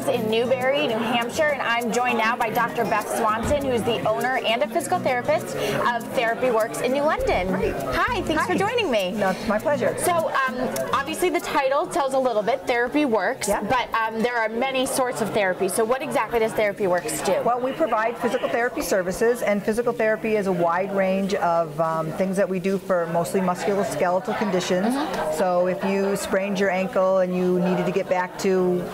Works in Newbury, New Hampshire, and I'm joined now by Dr. Beth Swanson, who's the owner and a physical therapist of Therapy Works in New London. Great. Hi, thanks for joining me. No, it's my pleasure. So, obviously the title tells a little bit, Therapy Works, but there are many sorts of therapy. So what exactly does Therapy Works do? Well, we provide physical therapy services, and physical therapy is a wide range of things that we do for mostly musculoskeletal conditions. So if you sprained your ankle and you needed to get back to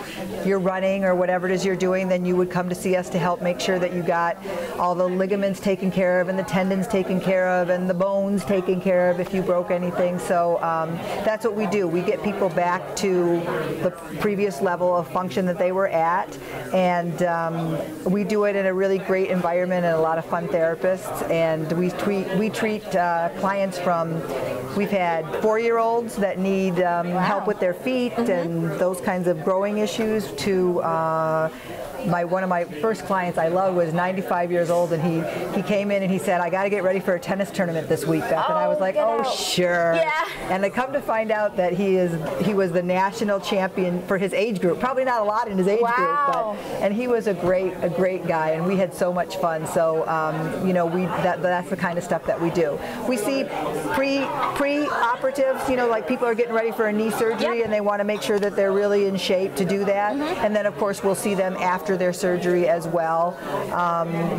your running or whatever it is you're doing, then you would come to see us to help make sure that you got all the ligaments taken care of and the tendons taken care of and the bones taken care of if you broke anything. So that's what we do. We get people back to the previous level of function that they were at, and we do it in a really great environment and a lot of fun therapists. And we treat clients from, we've had 4-year-olds that need help with their feet and those kinds of growing issues, to one of my first clients I loved was 95 years old, and he came in and he said, I got to get ready for a tennis tournament this week, Beth. And I was like, oh, sure. Yeah. And I come to find out that he was the national champion for his age group. Probably not a lot in his age group, but he was a great guy, and we had so much fun. So you know, that's the kind of stuff that we do. We see pre-operatives, you know, like people are getting ready for a knee surgery and they want to make sure that they're really in shape to do that. And then of course we'll see them after their surgery as well.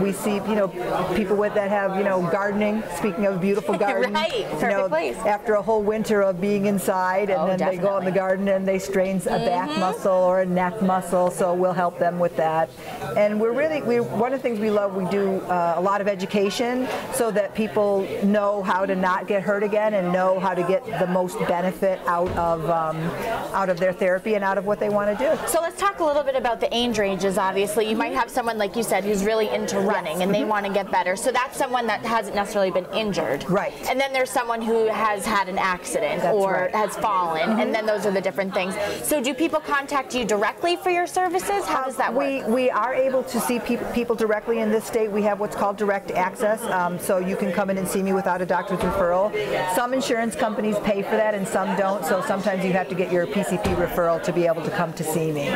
We see, you know, people that have, you know, gardening. Speaking of beautiful garden, Perfect place. After a whole winter of being inside, and then they go in the garden and they strain a back muscle or a neck muscle. So we'll help them with that. And one of the things we love, we do a lot of education so that people know how to not get hurt again and know how to get the most benefit out of their therapy and out of what they want to do. So let's talk a little bit about the age ranges. Obviously, you might have someone, like you said, who's really into running and they want to get better. So that's someone that hasn't necessarily been injured. Right. And then there's someone who has had an accident or has fallen, and then those are the different things. So do people contact you directly for your services? How does that work? We are able to see people directly in this state. We have what's called direct access, so you can come in and see me without a doctor's referral. Some insurance companies pay for that and some don't, so sometimes you have to get your PCP referral to be able to come to see me.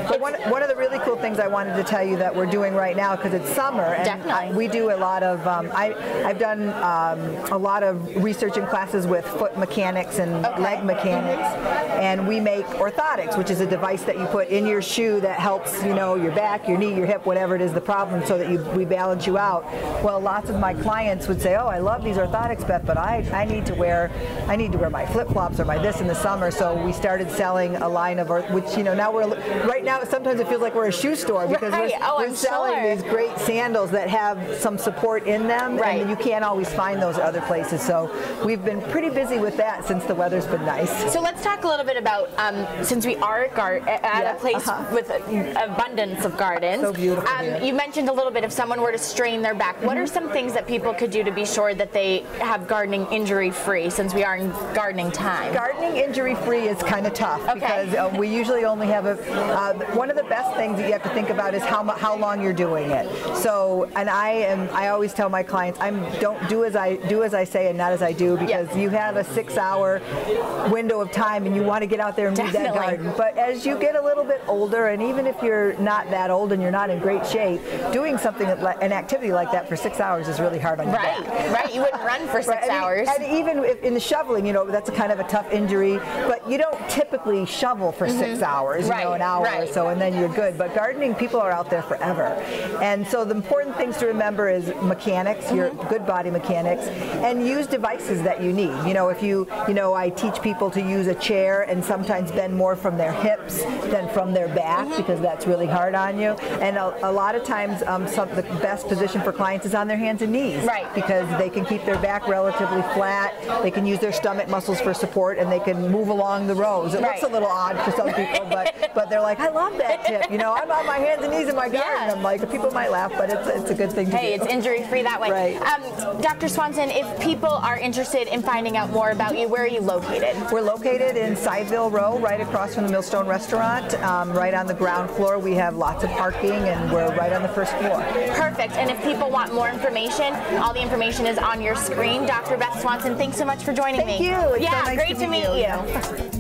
But one of the really cool things I wanted to tell you that we're doing right now, because it's summer, and we do a lot of, I've done a lot of research and classes with foot mechanics and leg mechanics, and we make orthotics, which is a device that you put in your shoe that helps, you know, your back, your knee, your hip, whatever it is the problem, so that we balance you out. Well, lots of my clients would say, oh, I love these orthotics, Beth, but I need to wear my flip-flops or my this in the summer. So we started selling a line of, which, you know, right now sometimes it feels like we're a shoe store, because we're selling these great sandals that have some support in them, and you can't always find those other places. So we've been pretty busy with that since the weather's been nice. So let's talk a little bit about, since we are at a place with an abundance of gardens. So beautiful. You mentioned a little bit, if someone were to strain their back, what are some things that people could do to be sure that they have gardening injury-free, since we are in gardening time? Gardening injury-free is kind of tough, because we usually only have one of the best things that you have to think about is how long you're doing it. So, and I always tell my clients, don't do as I say and not as I do, because you have a 6-hour window of time and you want to get out there and move that garden. But as you get a little bit older, and even if you're not that old and you're not in great shape, doing an activity like that for 6 hours is really hard on your back. Right, you wouldn't run for 6 hours. And even in the shoveling, you know, that's a kind of a tough injury, but you don't typically shovel for 6 hours, you know, an hour or so, and then you're good. But gardening, people are out there forever. And so the important things to remember is mechanics, your good body mechanics, and use devices that you need. You know, I teach people to use a chair and sometimes bend more from their hips than from their back, because that's really hard on you. And a lot of times the best position for clients is on their hands and knees, because they can keep their back relatively flat, they can use their stomach muscles for support, and they can move along the rows. It looks a little odd for some people, but they're like, I love that tip. You know, I'm on my hands and knees in my garden. I'm like, people might laugh, but it's a good thing to do. Hey, it's injury-free that way. Dr. Swanson, if people are interested in finding out more about you, where are you located? We're located in Sideville Row, right across from the Millstone Restaurant, right on the ground floor. We have lots of parking, and we're right on the first floor. Perfect. And if people want more information, all the information is on your screen. Dr. Beth Swanson, thanks so much for joining me. Thank you. It's so nice great to meet you.